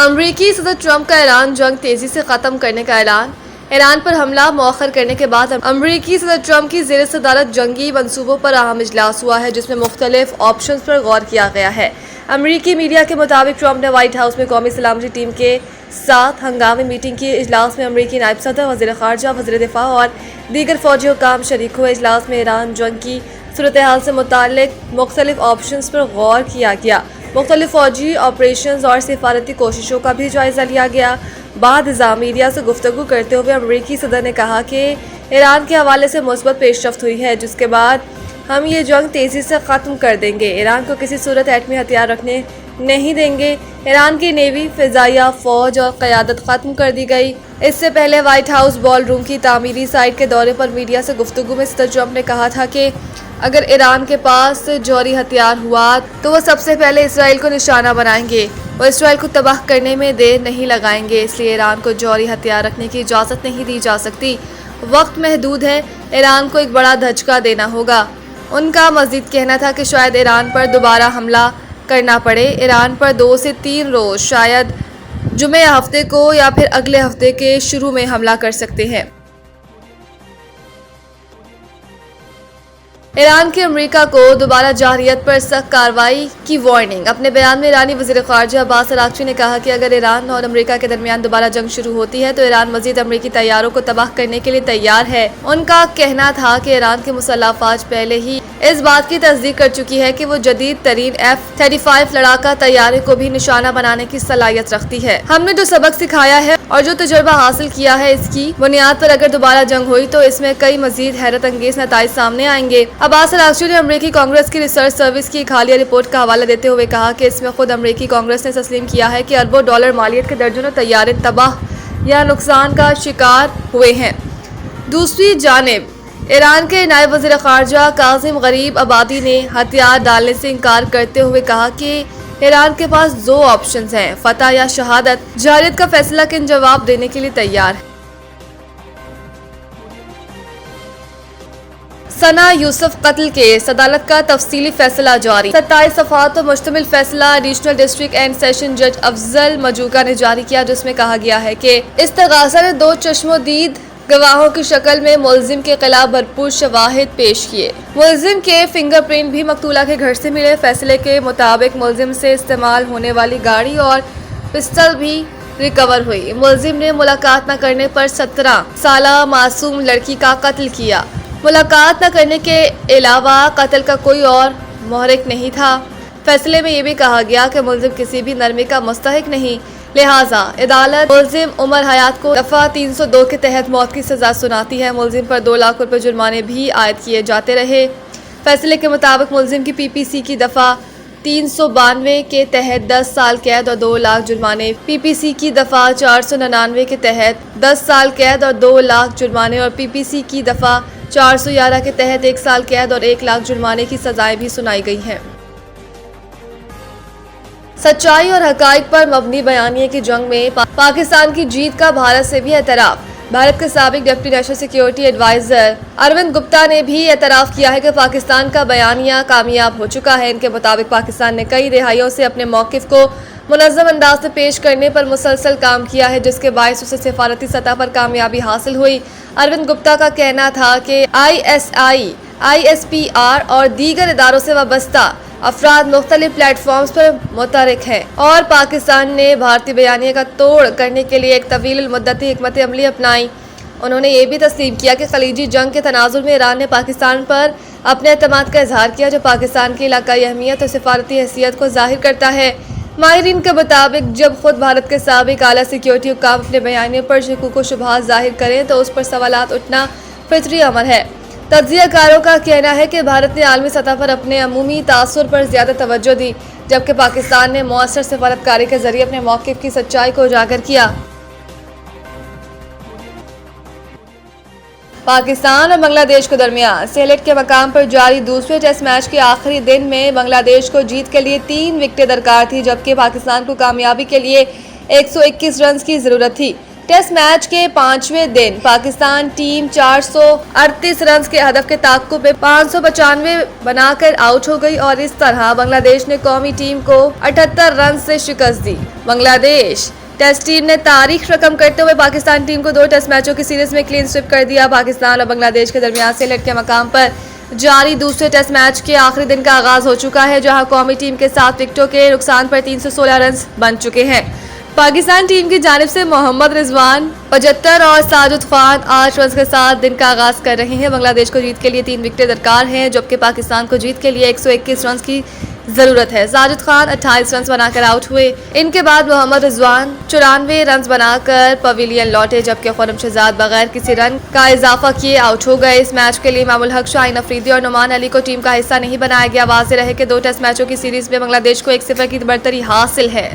अमरीकी सदर ट्रंप का ईरान जंग तेजी से खत्म करने का ऐलान। ईरान पर हमला मौखर करने के बाद अमरीकी सदर ट्रंप की ज़ेर सदारत जंगी मंसूबों पर अहम इजलास हुआ है, जिसमें मुख्तलिफ ऑप्शन पर गौर किया गया है। अमरीकी मीडिया के मुताबिक ट्रंप ने व्हाइट हाउस में कौमी सलामती टीम के साथ हंगामी मीटिंग की। इजलास में अमरीकी नायब सदर, वज़ीर ख़ारजा, वज़ीर दिफा और दीगर फौजी हुकाम शरीक हुए। इजलास में ईरान जंग की सूरत हाल से मुताल्लिक मुख्तलिफ ऑप्शन पर गौर किया गया। मुख्तलिफ फौजी ऑपरेशन और सिफारती कोशिशों का भी जायजा लिया गया। बाद मीडिया से गुफ्तगू करते हुए अमरीकी सदर ने कहा कि ईरान के हवाले से मुस्बत पेशरफ्त हुई है, जिसके बाद हम ये जंग तेज़ी से ख़त्म कर देंगे। ईरान को किसी सूरत एटमी हथियार रखने नहीं देंगे। ईरान की नेवी, फ़िज़ाइया, फ़ौज और क़यादत ख़त्म कर दी गई। इससे पहले व्हाइट हाउस बॉल रूम की तामीरी साइट के दौरे पर मीडिया से गुफ्तगू में सदर ट्रंप ने कहा था कि अगर ईरान के पास जौहरी हथियार हुआ तो वह सबसे पहले इसराइल को निशाना बनाएंगे। वो इसराइल को तबाह करने में देर नहीं लगाएंगे, इसलिए ईरान को जौहरी हथियार रखने की इजाज़त नहीं दी जा सकती। वक्त महदूद है, ईरान को एक बड़ा धचका देना होगा। उनका मज़ीद कहना था कि शायद ईरान पर दोबारा हमला करना पड़े। ईरान पर 2 से 3 रोज़, शायद जुमे हफ्ते को या फिर अगले हफ्ते के शुरू में हमला कर सकते हैं। ईरान की अमेरिका को दोबारा जारहियत पर सख्त कार्रवाई की वार्निंग। अपने बयान में ईरानी वज़ीर ख़ारजा अब्बास अराग़ची ने कहा कि अगर ईरान और अमेरिका के दरमियान दोबारा जंग शुरू होती है तो ईरान मज़ीद अमेरिकी तैयारों को तबाह करने के लिए तैयार है। उनका कहना था कि ईरान की मुसल्लह अफ़वाज पहले ही इस बात की तस्दीक कर चुकी है कि वो जदीद तरीन F-35 लड़ाका तैयारे को भी निशाना बनाने की सलाहियत रखती है। हमने जो सबक सिखाया है और जो तजुर्बा हासिल किया है, इसकी बुनियाद पर अगर दोबारा जंग हुई तो इसमें कई मज़ीद हैरत अंगेज नताइज सामने आएंगे। अब्बास अराग़ची ने अमरीकी कांग्रेस की रिसर्च सर्विस की एक हालिया रिपोर्ट का हवाला देते हुए कहा कि इसमें खुद अमरीकी कांग्रेस ने तस्लीम किया है कि अरबों डॉलर मालियत के दर्जनों तैयारे तबाह या नुकसान का शिकार हुए हैं। दूसरी जानिब ईरान के नायब वज़ीर ख़ारजा काज़िम गरीब आबादी ने हथियार डालने से इनकार करते हुए कहा कि ईरान के पास 2 ऑप्शन हैं, फतह या शहादत। जारहियत का फैसला किन जवाब देने के लिए तैयार है। सना यूसुफ कत्ल केस, अदालत का तफसीली फैसला जारी। 27 सफ़हात पर मुश्तमिल फैसला एडिशनल डिस्ट्रिक्ट एंड सेशन जज अफजल मजूका ने जारी किया, जिसमें कहा गया है कि इस्तग़ासा ने 2 चश्मोदीद गवाहों की शक्ल में मुल्ज़िम के खिलाफ भरपूर शवाहिद पेश किए। मुल्ज़िम के फिंगरप्रिंट भी मकतूला के घर से मिले। फैसले के मुताबिक मुल्ज़िम से इस्तेमाल होने वाली गाड़ी और पिस्टल भी रिकवर हुई। मुल्ज़िम ने मुलाकात न करने पर 17 साला मासूम लड़की का कत्ल किया। मुलाकात न करने के अलावा कत्ल का कोई और मुहरिक नहीं था। फैसले में ये भी कहा गया कि मुल्ज़िम किसी भी नरमी का मुस्तहिक नहीं, लिहाजा अदालत मुल्ज़िम उमर हयात को दफ़ा 302 के तहत मौत की सज़ा सुनाती है। मुल्ज़िम पर 2 लाख रुपए जुर्माने भी आयद किए जाते रहे। फैसले के मुताबिक मुल्ज़िम की PPC की दफ़ा 392 के तहत 10 साल कैद और 2 लाख जुर्माने, PPC की दफ़ा 499 के तहत 10 साल कैद और 2 लाख जुर्माने और PPC की दफ़ा 411 के तहत 1 साल कैद और 1 लाख जुर्माने की सजाएं भी सुनाई गई हैं। सच्चाई और हकाइक पर मबनी बयानिए की जंग में पाकिस्तान की जीत का भारत से भी एतराफ़। भारत के साबिक deputy national security adviser Arvind Gupta ने भी एतराफ़ किया है कि पाकिस्तान का बयानिया कामयाब हो चुका है। इनके मुताबिक पाकिस्तान ने कई रिहाइयों से अपने मौक़िफ़ को मुनज़्ज़म अंदाज में पेश करने पर मुसलसल काम किया है, जिसके बायस उसे सिफारती सतह पर कामयाबी हासिल हुई। अरविंद गुप्ता का कहना था कि ISI, ISPR और दीगर इदारों से वाबस्ता अफराद मुख्तलिफ प्लेटफॉर्म्स पर मुतहरिक हैं और पाकिस्तान ने भारतीय बयानिया का तोड़ करने के लिए एक तवील मुद्दती हिकमत अमली अपनाई। उन्होंने ये भी तस्लीम किया कि खलीजी जंग के तनाजुर में ईरान ने पाकिस्तान पर अपने एतमाद का इजहार किया, जो पाकिस्तान की इलाकाई अहमियत और सिफारती हैसियत को जाहिर करता है। माहिरीन के मुताबिक जब खुद भारत के साबिक आला सिक्योरिटी हुक्काम अपने बयानियों पर शकूक व शुबहात जाहिर करें तो उस पर सवालात उठना फितरी अमर है। तज्ज़ियाकारों का कहना है कि भारत ने आलमी सतह पर अपने अमूमी तासुर पर ज़्यादा तवज्जो दी, जबकि पाकिस्तान ने मौसर सफारतकारी के जरिए अपने मौक़िफ़ की सच्चाई को उजागर किया। पाकिस्तान और बांग्लादेश के दरमियान सिलेट के मकाम पर जारी दूसरे टेस्ट मैच के आखिरी दिन में बांग्लादेश को जीत के लिए 3 विकेटें दरकार थी, जबकि पाकिस्तान को कामयाबी के लिए 121 रन की ज़रूरत थी। टेस्ट मैच के 5वें दिन पाकिस्तान टीम 438 रन के हदफ के ताक़ुब में 595 बनाकर आउट हो गई और इस तरह बांग्लादेश ने कौमी टीम को 78 रन से शिकस्त दी। बांग्लादेश टेस्ट टीम ने तारीख रकम करते हुए पाकिस्तान टीम को 2 टेस्ट मैचों की सीरीज में क्लीन स्वीप कर दिया। पाकिस्तान और बांग्लादेश के दरमियान सिलेट के मकाम पर जारी दूसरे टेस्ट मैच के आखिरी दिन का आगाज हो चुका है, जहां कौमी टीम के 7 विकेटों के नुकसान पर 316 रन बन चुके हैं। पाकिस्तान टीम की जानिब से मोहम्मद रिजवान 75 और साजिद खान 8 रन के साथ दिन का आगाज कर रहे हैं। बांग्लादेश को जीत के लिए 3 विकेटें दरकार हैं, जबकि पाकिस्तान को जीत के लिए 121 रन की जरूरत है। साजिद खान 28 रन बनाकर आउट हुए। इनके बाद मोहम्मद रिजवान 94 रन बनाकर पवेलियन लौटे, जबकि खुर्रम शहजाद बगैर किसी रन का इजाफा किए आउट हो गए। इस मैच के लिए इमामुल हक, शाहीन अफरीदी और नुमान अली को टीम का हिस्सा नहीं बनाया गया। वाज़ेह रहे कि 2 टेस्ट मैचों की सीरीज में बांग्लादेश को 1-0 की बढ़तरी हासिल है।